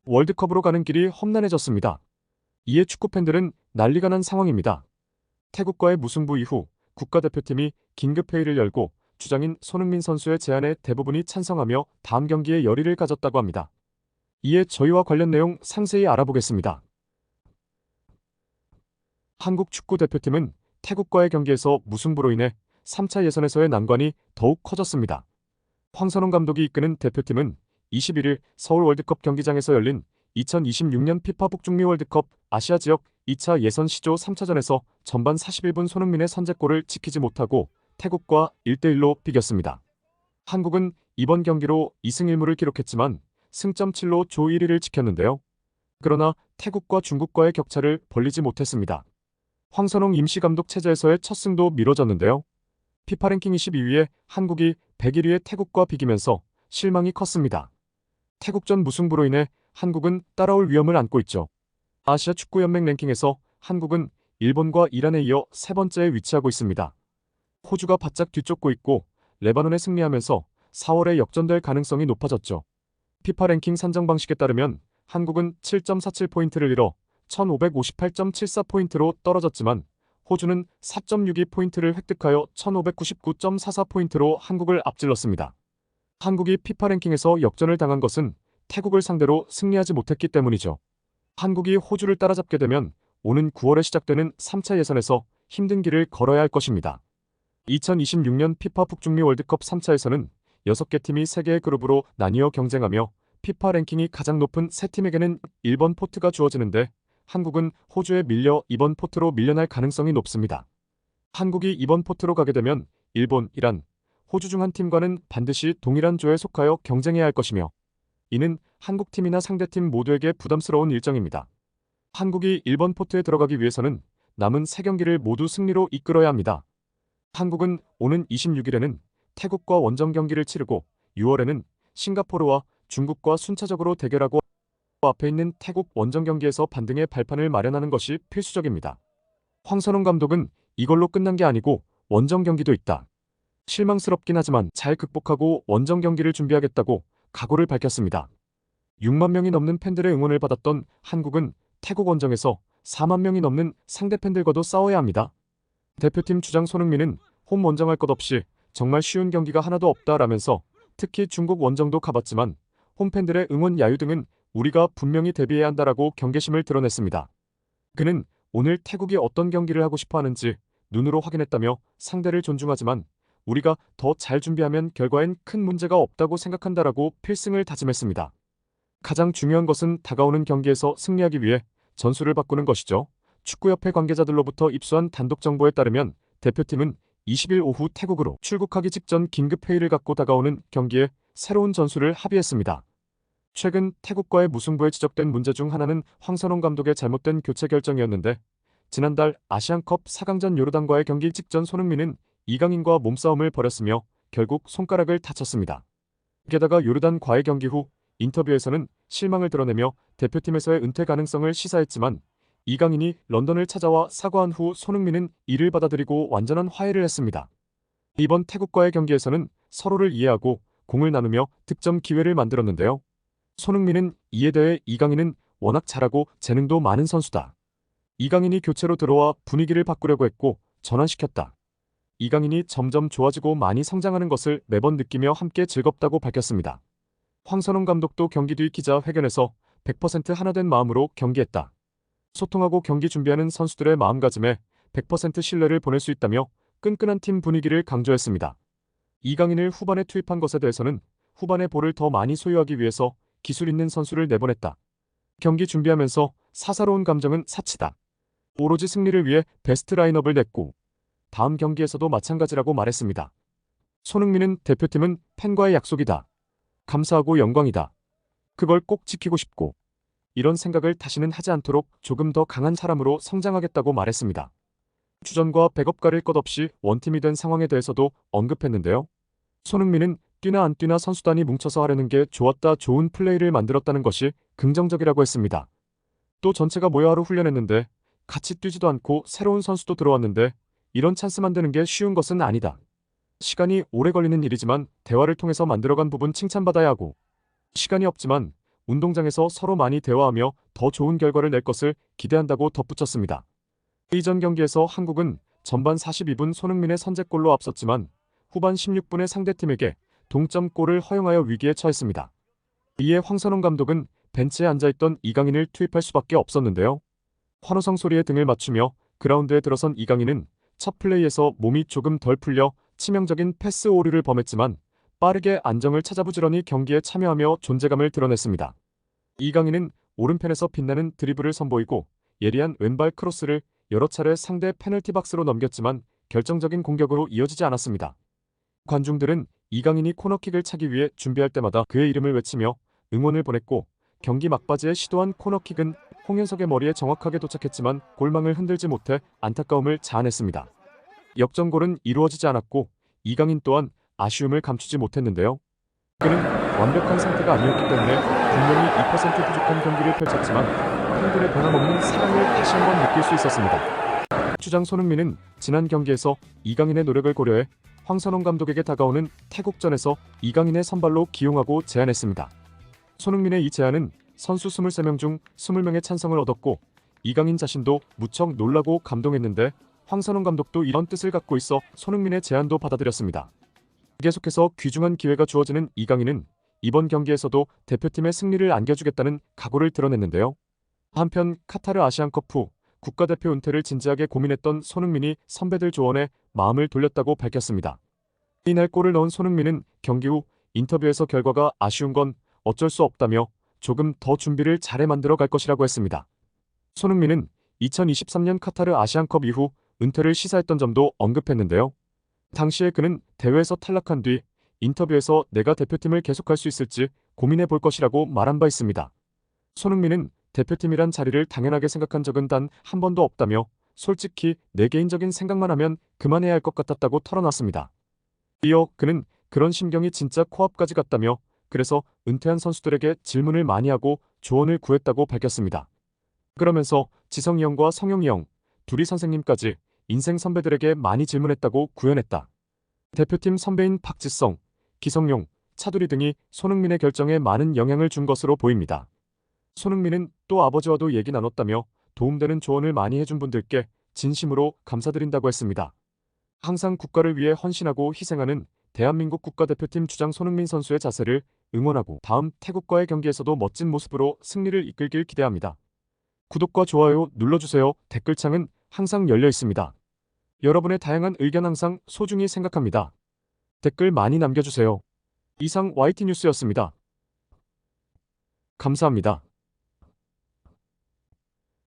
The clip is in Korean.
월드컵으로 가는 길이 험난해졌습니다. 이에 축구 팬들은 난리가 난 상황입니다. 태국과의 무승부 이후 국가대표팀이 긴급회의를 열고 주장인 손흥민 선수의 제안에 대부분이 찬성하며 다음 경기에 열의를 가졌다고 합니다. 이에 저희와 관련 내용 상세히 알아보겠습니다. 한국 축구 대표팀은 태국과의 경기에서 무승부로 인해 3차 예선에서의 난관이 더욱 커졌습니다. 황선홍 감독이 이끄는 대표팀은 21일 서울 월드컵 경기장에서 열린 2026년 피파 북중미 월드컵 아시아 지역 2차 예선 시조 3차전에서 전반 41분 손흥민의 선제골을 지키지 못하고 태국과 1대1로 비겼습니다. 한국은 이번 경기로 2승 1무를 기록했지만 승점 7로 조 1위를 지켰는데요. 그러나 태국과 중국과의 격차를 벌리지 못했습니다. 황선홍 임시감독 체제에서의 첫 승도 미뤄졌는데요. 피파 랭킹 22위에 한국이 101위의 태국과 비기면서 실망이 컸습니다. 태국전 무승부로 인해 한국은 따라올 위험을 안고 있죠. 아시아 축구연맹 랭킹에서 한국은 일본과 이란에 이어 세 번째에 위치하고 있습니다. 호주가 바짝 뒤쫓고 있고 레바논에 승리하면서 4월에 역전될 가능성이 높아졌죠. 피파 랭킹 산정 방식에 따르면 한국은 7.47포인트를 잃어 1558.74포인트로 떨어졌지만 호주는 4.62포인트를 획득하여 1599.44포인트로 한국을 앞질렀습니다. 한국이 피파 랭킹에서 역전을 당한 것은 태국을 상대로 승리하지 못했기 때문이죠. 한국이 호주를 따라잡게 되면 오는 9월에 시작되는 3차 예선에서 힘든 길을 걸어야 할 것입니다. 2026년 피파 북중미 월드컵 3차에서는 6개 팀이 3개의 그룹으로 나뉘어 경쟁하며 피파 랭킹이 가장 높은 3팀에게는 1번 포트가 주어지는데 한국은 호주에 밀려 2번 포트로 밀려날 가능성이 높습니다. 한국이 2번 포트로 가게 되면 일본, 이란, 호주 중 한 팀과는 반드시 동일한 조에 속하여 경쟁해야 할 것이며 이는 한국팀이나 상대팀 모두에게 부담스러운 일정입니다. 한국이 1번 포트에 들어가기 위해서는 남은 3경기를 모두 승리로 이끌어야 합니다. 한국은 오는 26일에는 태국과 원정 경기를 치르고 6월에는 싱가포르와 중국과 순차적으로 대결하고 앞에 있는 태국 원정 경기에서 반등의 발판을 마련하는 것이 필수적입니다. 황선홍 감독은 이걸로 끝난 게 아니고 원정 경기도 있다. 실망스럽긴 하지만 잘 극복하고 원정 경기를 준비하겠다고 각오를 밝혔습니다. 6만 명이 넘는 팬들의 응원을 받았던 한국은 태국 원정에서 4만 명이 넘는 상대 팬들과도 싸워야 합니다. 대표팀 주장 손흥민은 홈 원정할 것 없이 정말 쉬운 경기가 하나도 없다라면서 특히 중국 원정도 가봤지만 홈팬들의 응원 야유 등은 우리가 분명히 대비해야 한다라고 경계심을 드러냈습니다. 그는 오늘 태국이 어떤 경기를 하고 싶어 하는지 눈으로 확인했다며 상대를 존중하지만 우리가 더 잘 준비하면 결과엔 큰 문제가 없다고 생각한다라고 필승을 다짐했습니다. 가장 중요한 것은 다가오는 경기에서 승리하기 위해 전술을 바꾸는 것이죠. 축구협회 관계자들로부터 입수한 단독 정보에 따르면 대표팀은 20일 오후 태국으로 출국하기 직전 긴급회의를 갖고 다가오는 경기에 새로운 전술을 합의했습니다. 최근 태국과의 무승부에 지적된 문제 중 하나는 황선홍 감독의 잘못된 교체 결정이었는데 지난달 아시안컵 4강전 요르단과의 경기 직전 손흥민은 이강인과 몸싸움을 벌였으며 결국 손가락을 다쳤습니다. 게다가 요르단과의 경기 후 인터뷰에서는 실망을 드러내며 대표팀에서의 은퇴 가능성을 시사했지만 이강인이 런던을 찾아와 사과한 후 손흥민은 이를 받아들이고 완전한 화해를 했습니다. 이번 태국과의 경기에서는 서로를 이해하고 공을 나누며 득점 기회를 만들었는데요. 손흥민은 이에 대해 이강인은 워낙 잘하고 재능도 많은 선수다. 이강인이 교체로 들어와 분위기를 바꾸려고 했고 전환시켰다. 이강인이 점점 좋아지고 많이 성장하는 것을 매번 느끼며 함께 즐겁다고 밝혔습니다. 황선홍 감독도 경기 뒤 기자회견에서 100% 하나 된 마음으로 경기했다. 소통하고 경기 준비하는 선수들의 마음가짐에 100% 신뢰를 보낼 수 있다며 끈끈한 팀 분위기를 강조했습니다. 이강인을 후반에 투입한 것에 대해서는 후반에 볼을 더 많이 소유하기 위해서 기술 있는 선수를 내보냈다. 경기 준비하면서 사사로운 감정은 사치다. 오로지 승리를 위해 베스트 라인업을 냈고 다음 경기에서도 마찬가지라고 말했습니다. 손흥민은 대표팀은 팬과의 약속이다. 감사하고 영광이다. 그걸 꼭 지키고 싶고 이런 생각을 다시는 하지 않도록 조금 더 강한 사람으로 성장하겠다고 말했습니다. 주전과 백업 가릴 것 없이 원팀이 된 상황에 대해서도 언급했는데요. 손흥민은 뛰나 안 뛰나 선수단이 뭉쳐서 하려는 게 좋았다, 좋은 플레이를 만들었다는 것이 긍정적이라고 했습니다. 또 전체가 모여 하루 훈련했는데 같이 뛰지도 않고 새로운 선수도 들어왔는데 이런 찬스 만드는 게 쉬운 것은 아니다. 시간이 오래 걸리는 일이지만 대화를 통해서 만들어간 부분 칭찬받아야 하고 시간이 없지만 운동장에서 서로 많이 대화하며 더 좋은 결과를 낼 것을 기대한다고 덧붙였습니다. 이전 경기에서 한국은 전반 42분 손흥민의 선제골로 앞섰지만 후반 16분에 상대팀에게 동점골을 허용하여 위기에 처했습니다. 이에 황선홍 감독은 벤치에 앉아있던 이강인을 투입할 수밖에 없었는데요. 환호성 소리에 등을 맞추며 그라운드에 들어선 이강인은 첫 플레이에서 몸이 조금 덜 풀려 치명적인 패스 오류를 범했지만 빠르게 안정을 찾아 부지런히 경기에 참여하며 존재감을 드러냈습니다. 이강인은 오른편에서 빛나는 드리블을 선보이고 예리한 왼발 크로스를 여러 차례 상대 페널티 박스로 넘겼지만 결정적인 공격으로 이어지지 않았습니다. 관중들은 이강인이 코너킥을 차기 위해 준비할 때마다 그의 이름을 외치며 응원을 보냈고 경기 막바지에 시도한 코너킥은 홍현석의 머리에 정확하게 도착했지만 골망을 흔들지 못해 안타까움을 자아냈습니다. 역전골은 이루어지지 않았고 이강인 또한 아쉬움을 감추지 못했는데요. 그는 완벽한 상태가 아니었기 때문에 분명히 2% 부족한 경기를 펼쳤지만 팬들의 변함없는 사랑을 다시 한번 느낄 수 있었습니다. 주장 손흥민은 지난 경기에서 이강인의 노력을 고려해 황선홍 감독에게 다가오는 태국전에서 이강인의 선발로 기용하고 제안했습니다. 손흥민의 이 제안은 선수 23명 중 20명의 찬성을 얻었고 이강인 자신도 무척 놀라고 감동했는데 황선홍 감독도 이런 뜻을 갖고 있어 손흥민의 제안도 받아들였습니다. 계속해서 귀중한 기회가 주어지는 이강인은 이번 경기에서도 대표팀의 승리를 안겨주겠다는 각오를 드러냈는데요. 한편 카타르 아시안컵 후 국가대표 은퇴를 진지하게 고민했던 손흥민이 선배들 조언에 마음을 돌렸다고 밝혔습니다. 이날 골을 넣은 손흥민은 경기 후 인터뷰에서 결과가 아쉬운 건 어쩔 수 없다며 조금 더 준비를 잘해 만들어 갈 것이라고 했습니다. 손흥민은 2023년 카타르 아시안컵 이후 은퇴를 시사했던 점도 언급했는데요. 당시에 그는 대회에서 탈락한 뒤 인터뷰에서 내가 대표팀을 계속할 수 있을지 고민해 볼 것이라고 말한 바 있습니다. 손흥민은 대표팀이란 자리를 당연하게 생각한 적은 단 한 번도 없다며 솔직히 내 개인적인 생각만 하면 그만해야 할 것 같았다고 털어놨습니다. 이어 그는 그런 심경이 진짜 코앞까지 갔다며 그래서 은퇴한 선수들에게 질문을 많이 하고 조언을 구했다고 밝혔습니다. 그러면서 지성이 형과 성용이 형, 둘이 선생님까지 인생 선배들에게 많이 질문했다고 구현했다. 대표팀 선배인 박지성, 기성용, 차두리 등이 손흥민의 결정에 많은 영향을 준 것으로 보입니다. 손흥민은 또 아버지와도 얘기 나눴다며 도움되는 조언을 많이 해준 분들께 진심으로 감사드린다고 했습니다. 항상 국가를 위해 헌신하고 희생하는 대한민국 국가대표팀 주장 손흥민 선수의 자세를 응원하고 다음 태국과의 경기에서도 멋진 모습으로 승리를 이끌길 기대합니다. 구독과 좋아요 눌러주세요. 댓글창은 항상 열려 있습니다. 여러분의 다양한 의견 항상 소중히 생각합니다. 댓글 많이 남겨주세요. 이상 YT뉴스였습니다. 감사합니다.